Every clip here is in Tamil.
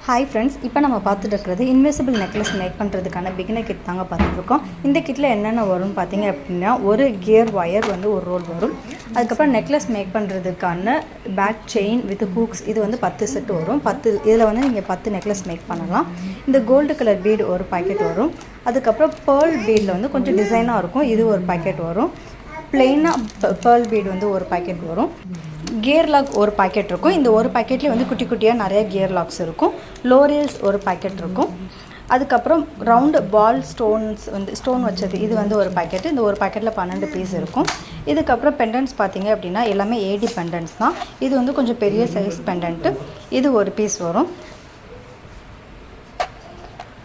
ஹாய் ஃப்ரெண்ட்ஸ், இப்போ நம்ம பார்த்துட்டு இருக்கிறது இன்விசிபிள் நெக்லஸ் மேக் பண்ணுறதுக்கான பிகினர் கிட் தாங்க பார்த்துட்ருக்கோம். இந்த கிட்டில் என்னென்ன வரும்னு பார்த்தீங்க அப்படின்னா, ஒரு கியர் ஒயர் வந்து ஒரு ரோல் வரும். அதுக்கப்புறம் நெக்லஸ் மேக் பண்ணுறதுக்கான பேக் செயின் வித் ஹூக்ஸ் இது வந்து 10 செட் வரும். இதில் வந்து நீங்கள் 10 நெக்லஸ் மேக் பண்ணலாம். இந்த கோல்டு கலர் பீடு ஒரு பாக்கெட் வரும். அதுக்கப்புறம் பேர்ல் பீடில் வந்து கொஞ்சம் டிசைனாக இருக்கும், இது ஒரு பாக்கெட் வரும். பிளெயினாக பேர்ல் பீடு வந்து ஒரு பாக்கெட் வரும். கியர் லாக் ஒரு பாக்கெட் இருக்கும். இந்த ஒரு பாக்கெட்லேயே வந்து குட்டி குட்டியாக நிறைய கியர் லாக்ஸ் இருக்கும். லோரியல்ஸ் ஒரு பாக்கெட் இருக்கும். அதுக்கப்புறம் ரவுண்டு பால் ஸ்டோன் வச்சது இது வந்து ஒரு பாக்கெட்டு. இந்த ஒரு பாக்கெட்டில் 12 பீஸ் இருக்கும். இதுக்கப்புறம் பெண்டன்ட்ஸ் பார்த்தீங்க அப்படின்னா எல்லாமே ஏடி பெண்டன்ட்ஸ் தான். இது வந்து கொஞ்சம் பெரிய சைஸ் பெண்டன்ட்டு. இது ஒரு பீஸ் வரும்.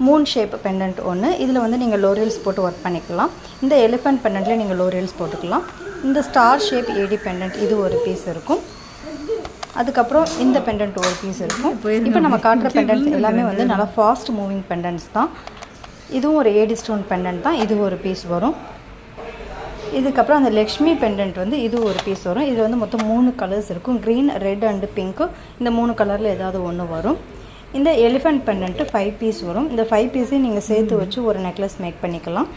மூன் ஷேப் பெண்டன்ட் ஒன்று. இதில் வந்து நீங்கள் லோரியல்ஸ் போட்டு ஒர்க் பண்ணிக்கலாம். இந்த எலிஃபென்ட் பெண்டன்ட்லேயே நீங்கள் லோரியல்ஸ் போட்டுக்கலாம். இந்த ஸ்டார் ஷேப் ஏடி பெண்டன்ட் இது ஒரு பீஸ் இருக்கும். அதுக்கப்புறம் இந்த பெண்டன்ட் ஒரு பீஸ் இருக்கும். இப்போ நம்ம காட்டுற பெண்டன்ட்ஸ் எல்லாமே வந்து நல்லா ஃபாஸ்ட் மூவிங் பெண்டன்ட்ஸ் தான். இதுவும் ஒரு ஏடி ஸ்டோன் பெண்டன்ட் தான். இது ஒரு பீஸ் வரும். இதுக்கப்புறம் அந்த லக்ஷ்மி பெண்டன்ட் வந்து இது ஒரு பீஸ் வரும். இதில் வந்து மொத்தம் 3 கலர்ஸ் இருக்கும். Green, red and pink. இந்த 3 கலரில் ஏதாவது ஒன்று வரும். இந்த எலிஃபென்ட் பெண்டன்ட்டு 5 பீஸ் வரும். இந்த 5 பீஸையும் நீங்கள் சேர்த்து வச்சு ஒரு நெக்லஸ் மேக் பண்ணிக்கலாம்.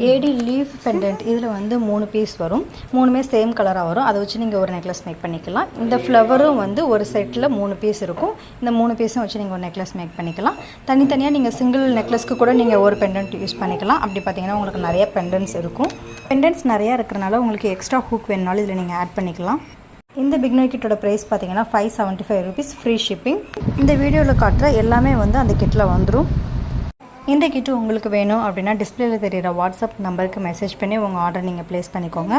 ஏடி லீஃப் பெண்டன்ட் இதில் வந்து 3 பீஸ் வரும். 3மே சேம் கலராக வரும். அதை வச்சு நீங்கள் ஒரு நெக்லஸ் மேக் பண்ணிக்கலாம். இந்த ஃப்ளவரும் வந்து ஒரு செட்டில் 3 பீஸ் இருக்கும். இந்த 3 பீஸும் வச்சு நீங்கள் ஒரு நெக்லஸ் மேக் பண்ணிக்கலாம். தனித்தனியாக நீங்கள் சிங்கிள் நெக்லஸ்க்கு கூட நீங்கள் ஒரு பெண்டன்ட் யூஸ் பண்ணிக்கலாம். அப்படி பார்த்தீங்கன்னா உங்களுக்கு நிறைய பெண்டன்ட்ஸ் இருக்கும். பெண்டன்ட்ஸ் நிறையா இருக்கிறனால உங்களுக்கு எக்ஸ்ட்ரா ஹூக் வேணுனாலும் இதில் நீங்கள் ஆட் பண்ணிக்கலாம். இந்த பிகினர் கிட்டோட ப்ரைஸ் பார்த்தீங்கன்னா 575 rupees, ஃப்ரீ ஷிப்பிங். இந்த வீடியோவில் காட்டுற எல்லாமே வந்து அந்த கிட்டில் வந்துடும். இந்த கிட்டு உங்களுக்கு வேணும் அப்படின்னா டிஸ்பிளேல தெரிகிற வாட்ஸ்அப் நம்பருக்கு மெசேஜ் பண்ணி உங்கள் ஆர்டர் நீங்கள் ப்ளேஸ் பண்ணிக்கோங்க.